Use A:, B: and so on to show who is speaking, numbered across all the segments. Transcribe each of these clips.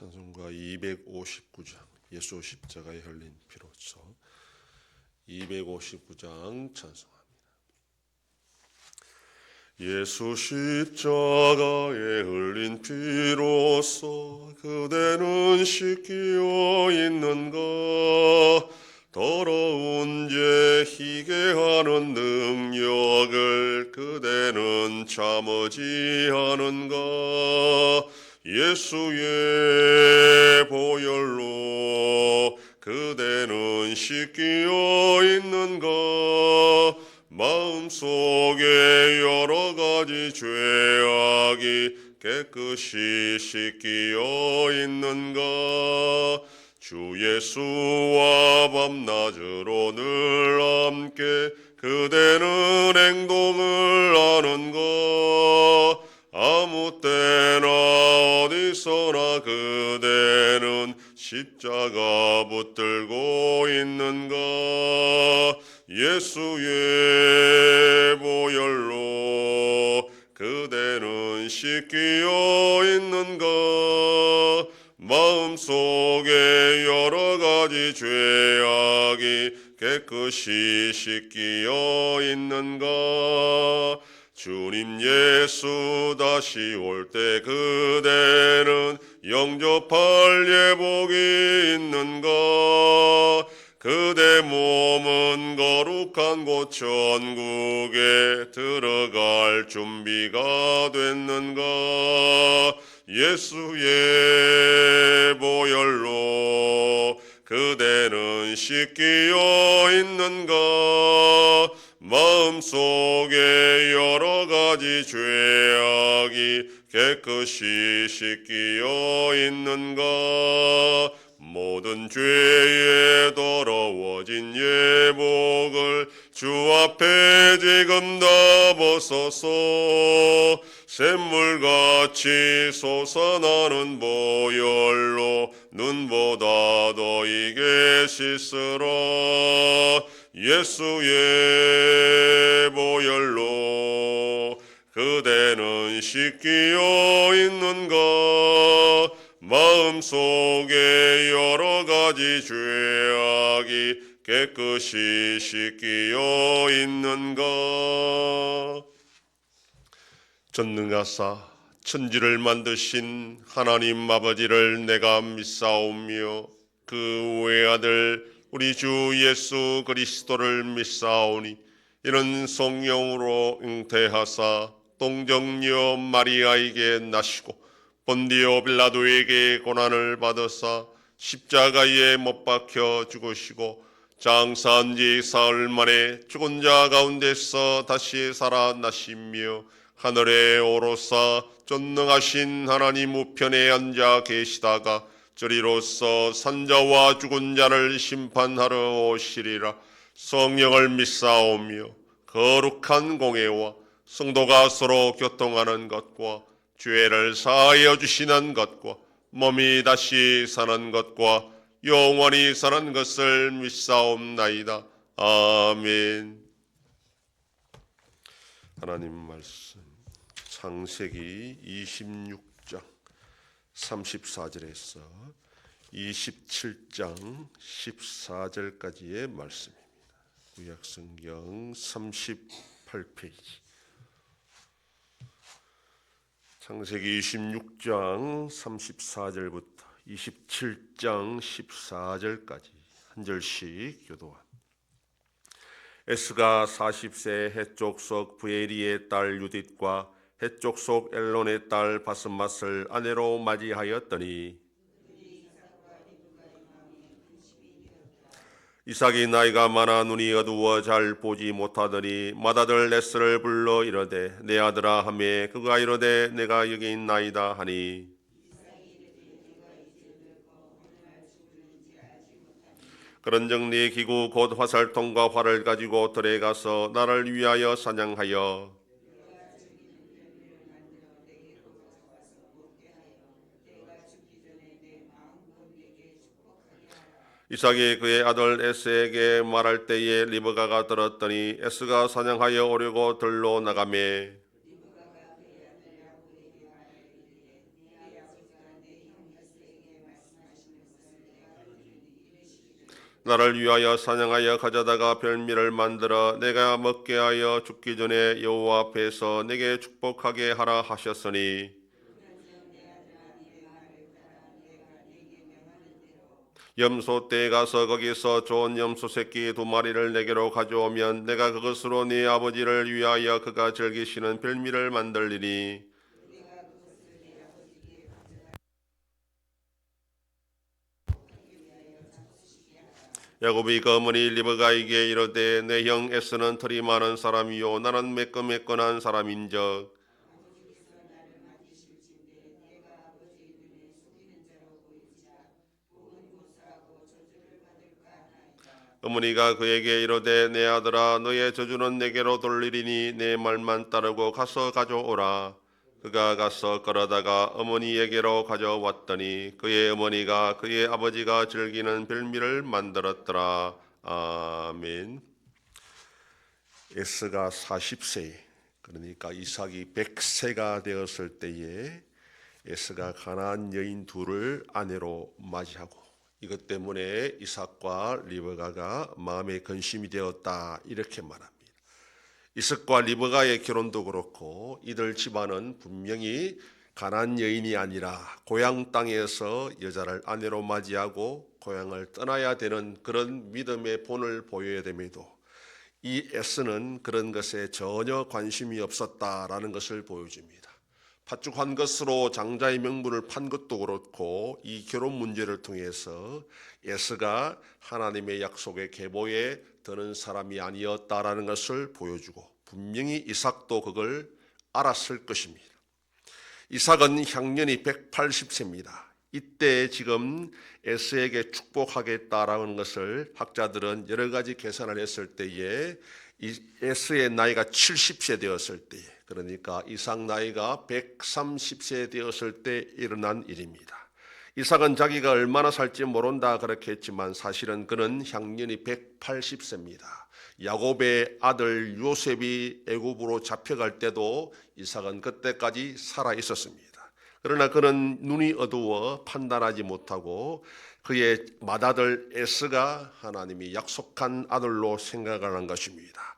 A: 찬송가 259장 예수 십자가에 흘린 피로써 259장 찬송합니다. 예수 십자가에 흘린 피로써 그대는 씻기어 있는가? 더러운 죄 희게 하는 능력을 그대는 참으지 않은가? 예수의 보혈로 그대는 씻기어 있는가? 마음속에 여러 가지 죄악이 깨끗이 씻기어 있는가? 주 예수와 밤낮으로 늘 함께 그대는 행동을 하는가? 아무 때나 어디서나 그대는 십자가 붙들고 있는가? 예수의 보혈로 그대는 씻기어 있는가? 마음속에 여러 가지 죄악이 깨끗이 씻기어 있는가? 주님 예수 다시 올 때 그대는 영접할 예복이 있는가? 그대 몸은 거룩한 곳 천국에 들어갈 준비가 됐는가? 예수의 보혈로 그대는 씻기어 있는가? 마음속에 여러 가지 죄악이 깨끗이 씻기어 있는가? 모든 죄에 더러워진 예복을 주 앞에 지금 다 벗어서 샘물같이 솟아나는 보혈로 눈보다 더 이게 씻으라. 예수의 보혈로 그대는 씻기어 있는가? 마음속에 여러 가지 죄악이 깨끗이 씻기어 있는가? 전능하사 천지를 만드신 하나님 아버지를 내가 믿사오며 그 외아들 우리 주 예수 그리스도를 믿사오니 이는 성령으로 잉태하사 동정녀 마리아에게 나시고 본디오 빌라도에게 고난을 받으사 십자가에 못 박혀 죽으시고 장사한 지 사흘 만에 죽은 자 가운데서 다시 살아나시며 하늘에 오르사 전능하신 하나님 우편에 앉아 계시다가 저리로서 산자와 죽은 자를 심판하러 오시리라. 성령을 믿사오며 거룩한 공회와 성도가 서로 교통하는 것과 죄를 사하여 주시는 것과 몸이 다시 사는 것과 영원히 사는 것을 믿사옵나이다. 아멘. 하나님 말씀 창세기 26장 34절에서 27장 14절까지의 말씀입니다. 구약성경 38페이지 창세기 26장 34절부터 27장 14절까지 한 절씩 교도합니다. 에스가 40세 헷족속 부에리의 딸 유딧과 헷족속 엘론의 딸 바스맛을 아내로 맞이하였더니 이삭이 나이가 많아 눈이 어두워 잘 보지 못하더니 맏아들 레스를 불러 이르되 내 아들아 하매 그가 이르되 내가 여기 있나이다 하니 그런즉 네 기구 곧 화살통과 활을 가지고 들에 가서 나를 위하여 사냥하여 이삭이 그의 아들 에스에게 말할 때에 리브가가 들었더니 에스가 사냥하여 오려고 들로 나가매 나를 위하여 사냥하여 가져다가 별미를 만들어 내가 먹게 하여 죽기 전에 여호와 앞에서 내게 축복하게 하라 하셨으니 염소 떼에 가서 거기서 좋은 염소 새끼 2마리를 내게로 가져오면 내가 그것으로 네 아버지를 위하여 그가 즐기시는 별미를 만들리니 야곱이 그 어머니 리브가에게 이르되 내 형 에스는 털이 많은 사람이요 나는 매끈매끈한 사람인즉 어머니가 그에게 이르되 내 아들아 너의 저주는 내게로 돌리리니 내 말만 따르고 가서 가져오라. 그가 가서 걸어다가 어머니에게로 가져왔더니 그의 어머니가 그의 아버지가 즐기는 별미를 만들었더라. 아멘. 에스가 40세, 그러니까 이삭이 100세가 되었을 때에 에스가 가나안 여인 둘을 아내로 맞이하고 이것 때문에 이삭과 리브가가 마음에 근심이 되었다 이렇게 말합니다. 이삭과 리브가의 결혼도 그렇고 이들 집안은 분명히 가나안 여인이 아니라 고향 땅에서 여자를 아내로 맞이하고 고향을 떠나야 되는 그런 믿음의 본을 보여야 됨에도 이 에스는 그런 것에 전혀 관심이 없었다라는 것을 보여줍니다. 팥죽한 것으로 장자의 명분을 판 것도 그렇고 이 결혼 문제를 통해서 에스가 하나님의 약속의 계보에 드는 사람이 아니었다라는 것을 보여주고 분명히 이삭도 그걸 알았을 것입니다. 이삭은 향년이 180세입니다. 이때 지금 에스에게 축복하겠다라는 것을 학자들은 여러 가지 계산을 했을 때에 에스의 나이가 70세 되었을 때에 그러니까 이삭 나이가 130세 되었을 때 일어난 일입니다. 이삭은 자기가 얼마나 살지 모른다 그렇게 했지만 사실은 그는 향년이 180세입니다. 야곱의 아들 요셉이 애굽으로 잡혀갈 때도 이삭은 그때까지 살아 있었습니다. 그러나 그는 눈이 어두워 판단하지 못하고 그의 맏아들 에스가 하나님이 약속한 아들로 생각을 한 것입니다.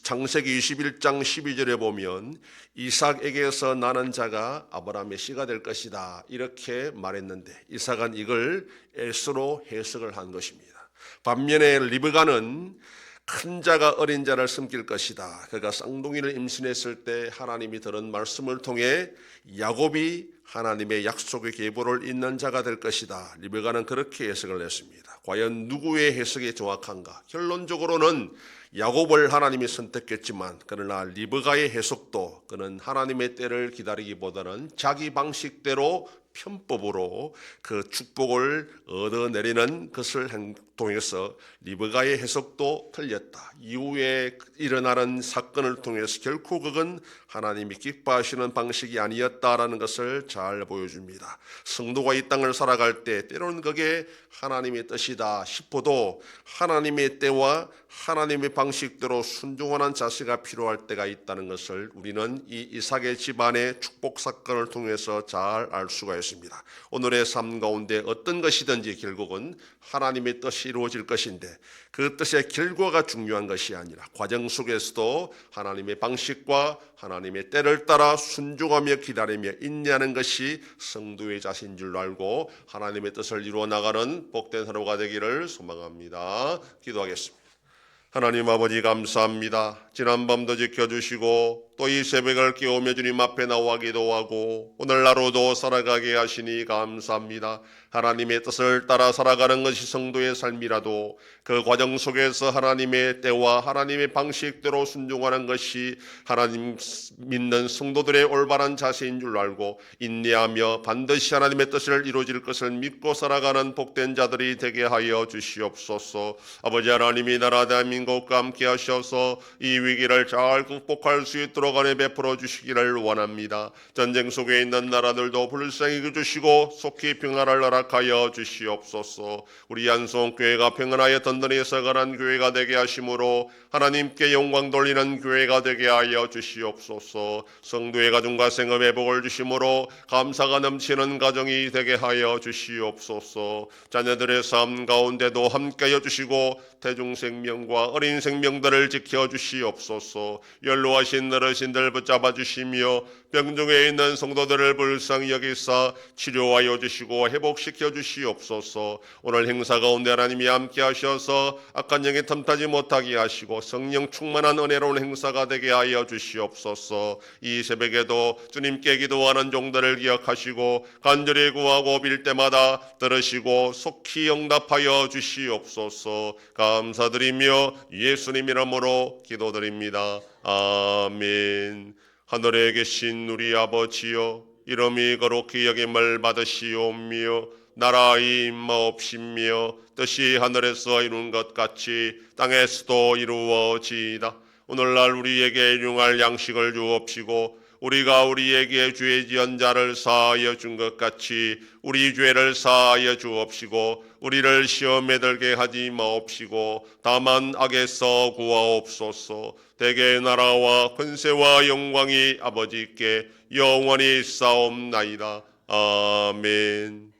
A: 창세기 21장 12절에 보면 이삭에게서 나는 자가 아브라함의 씨가 될 것이다 이렇게 말했는데 이삭은 이걸 에스로 해석을 한 것입니다. 반면에 리브가는 큰 자가 어린 자를 섬길 것이다. 그가 쌍둥이를 임신했을 때 하나님이 들은 말씀을 통해 야곱이 하나님의 약속의 계보를 잇는 자가 될 것이다. 리브가는 그렇게 해석을 했습니다. 과연 누구의 해석이 정확한가? 결론적으로는 야곱을 하나님이 선택했지만 그러나 리브가의 해석도 그는 하나님의 때를 기다리기보다는 자기 방식대로 편법으로 그 축복을 얻어내리는 것을 통해서 리브가의 해석도 틀렸다. 이후에 일어나는 사건을 통해서 결코 그건 하나님이 기뻐하시는 방식이 아니었다라는 것을 잘 보여줍니다. 성도가 이 땅을 살아갈 때 때로는 그게 하나님의 뜻이다 싶어도 하나님의 때와 하나님의 방식대로 순종하는 자세가 필요할 때가 있다는 것을 우리는 이 이삭의 집안의 축복 사건을 통해서 잘 알 수가 있습니다. 오늘의 삶 가운데 어떤 것이든지 결국은 하나님의 뜻이 이루어질 것인데 그 뜻의 결과가 중요한 것이 아니라 과정 속에서도 하나님의 방식과 하나님의 때를 따라 순종하며 기다리며 인내하는 것이 성도의 자세인 줄 알고 하나님의 뜻을 이루어 나가는 복된 하루가 되기를 소망합니다. 기도하겠습니다. 하나님 아버지 감사합니다. 지난밤도 지켜주시고 또 이 새벽을 깨우며 주님 앞에 나와 기도하고 오늘 하루도 살아가게 하시니 감사합니다. 하나님의 뜻을 따라 살아가는 것이 성도의 삶이라도 그 과정 속에서 하나님의 때와 하나님의 방식대로 순종하는 것이 하나님 믿는 성도들의 올바른 자세인 줄 알고 인내하며 반드시 하나님의 뜻을 이루어질 것을 믿고 살아가는 복된 자들이 되게 하여 주시옵소서. 아버지 하나님이 나라 대한민국 대한민국과 함께 하셔서 이 위기를 잘 극복할 수 있도록 은혜 베풀어 주시기를 원합니다. 전쟁 속에 있는 나라들도 불쌍히 여겨주시고 속히 평안을 허락하여 주시옵소서. 우리 안송교회가 평안하여 든든히 서간한 교회가 되게 하심으로 하나님께 영광 돌리는 교회가 되게 하여 주시옵소서. 성도의 가정과 생업에 복을 주심으로 감사가 넘치는 가정이 되게 하여 주시옵소서. 자녀들의 삶 가운데도 함께하여 주시고 대중생명과 어린 생명들을 지켜주시옵소서. 연로하신 어르신들 붙잡아 주시며 병중에 있는 성도들을 불쌍히 여기사 치료하여 주시고 회복시켜 주시옵소서. 오늘 행사 가운데 하나님이 함께 하셔서 악한 영에 틈타지 못하게 하시고 성령 충만한 은혜로운 행사가 되게 하여 주시옵소서. 이 새벽에도 주님께 기도하는 종들을 기억하시고 간절히 구하고 빌 때마다 들으시고 속히 응답하여 주시옵소서. 감사드리며 예수님 이름으로 기도드립니다. 아멘. 하늘에 계신 우리 아버지여, 이름이 거룩히 여김을 받으시오며 나라의 임하옵시며 뜻이 하늘에서 이룬 것 같이 땅에서도 이루어지이다. 오늘날 우리에게 일용할 양식을 주옵시고 우리가 우리에게 죄 지은 자를 사하여 준 것 같이 우리 죄를 사하여 주옵시고 우리를 시험에 들게 하지 마옵시고 다만 악에서 구하옵소서. 대개 나라와 권세와 영광이 아버지께 영원히 있사옵나이다. 아멘.